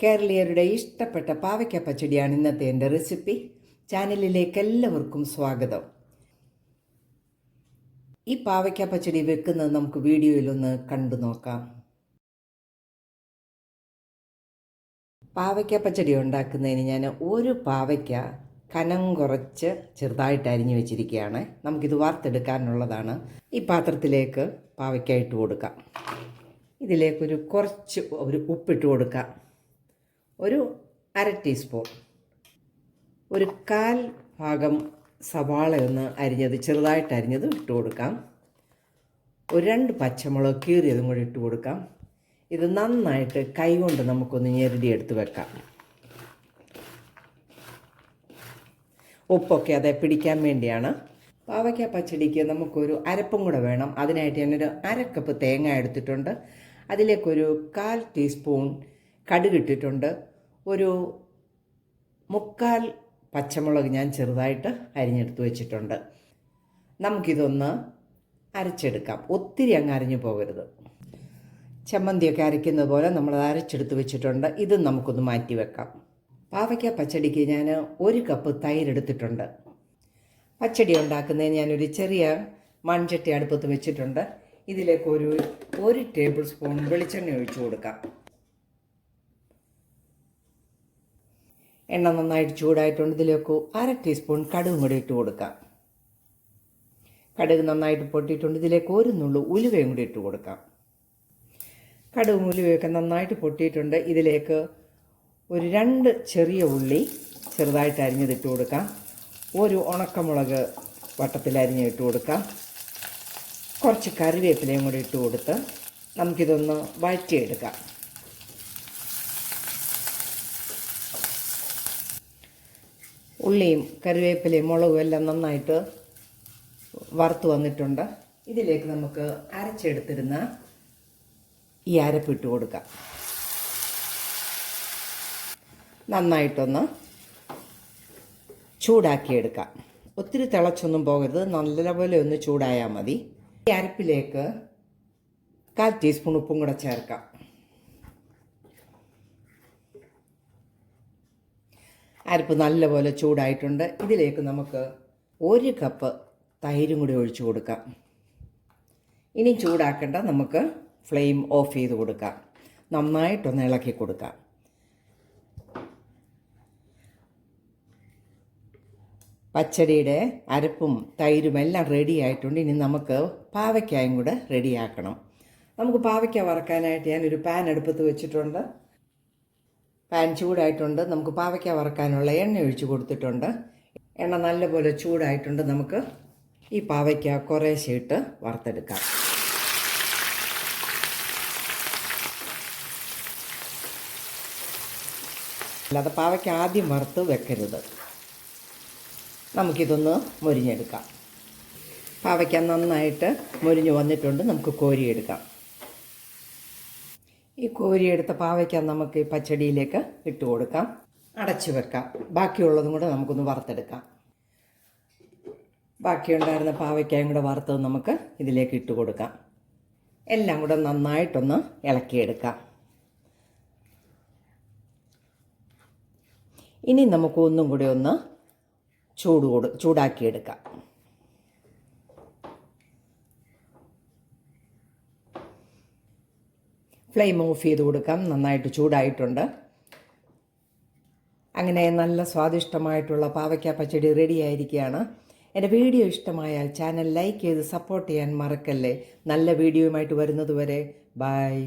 കേരളീയരുടെ ഇഷ്ടപ്പെട്ട പാവയ്ക്ക പച്ചടിയാണ് ഇന്നത്തെ എൻ്റെ റെസിപ്പി. ചാനലിലേക്ക് എല്ലാവർക്കും സ്വാഗതം. ഈ പാവയ്ക്ക പച്ചടി വെക്കുന്നത് നമുക്ക് വീഡിയോയിലൊന്ന് കണ്ടു നോക്കാം. പാവയ്ക്ക പച്ചടി ഉണ്ടാക്കുന്നതിന് ഞാൻ ഒരു പാവയ്ക്ക കനം കുറച്ച് ചെറുതായിട്ട് അരിഞ്ഞു വെച്ചിരിക്കുകയാണ്. നമുക്കിത് വാർത്തെടുക്കാനുള്ളതാണ്. ഈ പാത്രത്തിലേക്ക് പാവയ്ക്ക ഇട്ട് കൊടുക്കാം. ഇതിലേക്കൊരു കുറച്ച് ഉപ്പിട്ട് കൊടുക്കാം. ഒരു 1/2 ടീസ്പൂൺ, ഒരു 1/4 ഭാഗം സവാള ഒന്ന് അരിഞ്ഞത് ചെറുതായിട്ട് അരിഞ്ഞത് ഇട്ട് കൊടുക്കാം. ഒരു 2 പച്ചമുളക് കീറിയതും കൂടി ഇട്ട് കൊടുക്കാം. ഇത് നന്നായിട്ട് കൈകൊണ്ട് നമുക്കൊന്ന് ഞെരടിയെടുത്ത് വെക്കാം. ഉപ്പൊക്കെ അതേ പിടിക്കാൻ വേണ്ടിയാണ്. പാവയ്ക്ക പച്ചടിക്ക് നമുക്കൊരു അരപ്പും കൂടെ വേണം. അതിനായിട്ട് ഞാനൊരു 1/2 കപ്പ് തേങ്ങ എടുത്തിട്ടുണ്ട്. അതിലേക്കൊരു 1/4 ടീസ്പൂൺ കടുകിട്ടിട്ടുണ്ട്. ഒരു 3/4 പച്ചമുളക് ഞാൻ ചെറുതായിട്ട് അരിഞ്ഞെടുത്ത് വെച്ചിട്ടുണ്ട്. നമുക്കിതൊന്ന് അരച്ചെടുക്കാം. ഒത്തിരി അങ്ങ് അരഞ്ഞു പോകരുത്. ചമ്മന്തിയൊക്കെ അരയ്ക്കുന്നത് പോലെ നമ്മളത് അരച്ചെടുത്ത് വെച്ചിട്ടുണ്ട്. ഇത് നമുക്കൊന്ന് മാറ്റി വെക്കാം. പാവയ്ക്ക പച്ചടിക്ക് ഞാൻ 1 കപ്പ് തൈര് എടുത്തിട്ടുണ്ട്. പച്ചടി ഉണ്ടാക്കുന്നതിന് ഞാനൊരു ചെറിയ മൺചട്ടി അടുപ്പത്ത് വെച്ചിട്ടുണ്ട്. ഇതിലേക്ക് ഒരു 1 ടേബിൾ സ്പൂൺ വെളിച്ചെണ്ണ ഒഴിച്ചു കൊടുക്കാം. എണ്ണ നന്നായിട്ട് ചൂടായിട്ടുണ്ട്. ഇതിലേക്ക് 1/2 ടീസ്പൂൺ കടുകും കൂടി ഇട്ട് കൊടുക്കാം. കടുക് നന്നായിട്ട് പൊട്ടിയിട്ടുണ്ട്. ഇതിലേക്ക് 1 നുള്ളു ഉലുവയും കൂടി ഇട്ട് കൊടുക്കാം. കടുകും ഉലുവയൊക്കെ നന്നായിട്ട് പൊട്ടിയിട്ടുണ്ട്. ഇതിലേക്ക് ഒരു 2 ചെറിയ ഉള്ളി ചെറുതായിട്ട് അരിഞ്ഞതിട്ട് കൊടുക്കാം. ഒരു ഉണക്കമുളക് വട്ടത്തിൽ അരിഞ്ഞിട്ട് കൊടുക്കാം. കുറച്ച് കറിവേപ്പിലയും കൂടി ഇട്ട് കൊടുത്ത് നമുക്കിതൊന്ന് വഴറ്റിയെടുക്കാം. ഉള്ളിയും കറിവേപ്പിലയും മുളകും എല്ലാം നന്നായിട്ട് വറുത്ത് വന്നിട്ടുണ്ട്. ഇതിലേക്ക് നമുക്ക് അരച്ചെടുത്തിരുന്ന ഈ അരപ്പിട്ട് കൊടുക്കാം. നന്നായിട്ടൊന്ന് ചൂടാക്കിയെടുക്കാം. ഒത്തിരി തിളച്ചൊന്നും പോകരുത്, നല്ലപോലെ ഒന്ന് ചൂടായാൽ മതി. ഈ അരപ്പിലേക്ക് 1/4 ടീസ്പൂൺ ഉപ്പും കൂടെ ചേർക്കാം. അരപ്പ് നല്ലപോലെ ചൂടായിട്ടുണ്ട്. ഇതിലേക്ക് നമുക്ക് 1 കപ്പ് തൈരും കൂടി ഒഴിച്ചു കൊടുക്കാം. ഇനി ചൂടാക്കേണ്ട, നമുക്ക് ഫ്ലെയിം ഓഫ് ചെയ്ത് കൊടുക്കാം. നന്നായിട്ടൊന്ന് ഇളക്കി കൊടുക്കാം. പച്ചടിയുടെ അരപ്പും തൈരും എല്ലാം റെഡി ആയിട്ടുണ്ട്. ഇനി നമുക്ക് പാവയ്ക്കായും കൂടെ റെഡിയാക്കണം. നമുക്ക് പാവയ്ക്ക വറക്കാനായിട്ട് ഞാനൊരു പാൻ അടുപ്പത്ത് വെച്ചിട്ടുണ്ട്. പാൻ ചൂടായിട്ടുണ്ട്. നമുക്ക് പാവയ്ക്ക വറക്കാനുള്ള എണ്ണ ഒഴിച്ച് കൊടുത്തിട്ടുണ്ട്. എണ്ണ നല്ലപോലെ ചൂടായിട്ടുണ്ട്. നമുക്ക് ഈ പാവയ്ക്ക കുറേശ്ശെ ഇട്ട് വറുത്തെടുക്കാം. അല്ലാതെ പാവയ്ക്ക ആദ്യം വറുത്ത് വെക്കരുത്. നമുക്കിതൊന്ന് മൊരിഞ്ഞെടുക്കാം. പാവയ്ക്ക നന്നായിട്ട് മൊരിഞ്ഞ് വന്നിട്ടുണ്ട്. നമുക്ക് കോരിയെടുക്കാം. ഈ കോരിയെടുത്ത പാവയ്ക്ക നമുക്ക് ഈ പച്ചടിയിലേക്ക് ഇട്ട് കൊടുക്കാം. അടച്ചു വെക്കാം. ബാക്കിയുള്ളതും കൂടെ നമുക്കൊന്ന് വറുത്തെടുക്കാം. ബാക്കിയുണ്ടായിരുന്ന പാവയ്ക്കയും കൂടെ വറുത്തത് നമുക്ക് ഇതിലേക്ക് ഇട്ട് കൊടുക്കാം. എല്ലാം കൂടെ നന്നായിട്ടൊന്ന് ഇളക്കിയെടുക്കാം. ഇനി നമുക്ക് ഒന്നും കൂടി ഒന്ന് ചൂടാക്കിയെടുക്കാം. ഫ്ലെയിം ഓഫ് ചെയ്ത് കൊടുക്കാം. നന്നായിട്ട് ചൂടായിട്ടുണ്ട്. അങ്ങനെ നല്ല സ്വാദിഷ്ടമായിട്ടുള്ള പാവയ്ക്ക പച്ചടി റെഡി ആയിരിക്കുകയാണ്. എൻ്റെ വീഡിയോ ഇഷ്ടമായാൽ ചാനൽ ലൈക്ക് ചെയ്ത് സപ്പോർട്ട് ചെയ്യാൻ മറക്കല്ലേ. നല്ല വീഡിയോയുമായിട്ട് വരുന്നത് വരെ ബൈ.